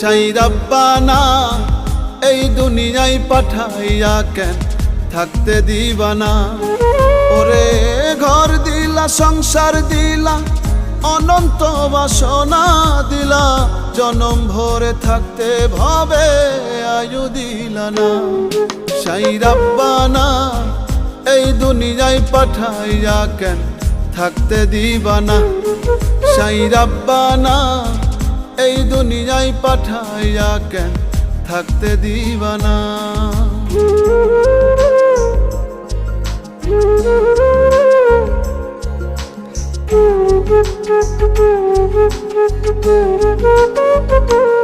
সাই রাব্বানা এই দুনিয়ায় পাঠাইয়া কেন থাকতে দিবানা। ওরে ঘর দিলা, সংসার দিলা, অনন্ত বাসনা দিলা, জনম ভরে থাকতে ভবে আয়ু দিলা না। সাই রাব্বানা এই দুনিয়ায় পাঠাইয়া কেন থাকতে দিবানা। সাই রাব্বানা এই দুনিয়ায় পাঠাইয়া কেন থাকতে দিবানা। Thank you.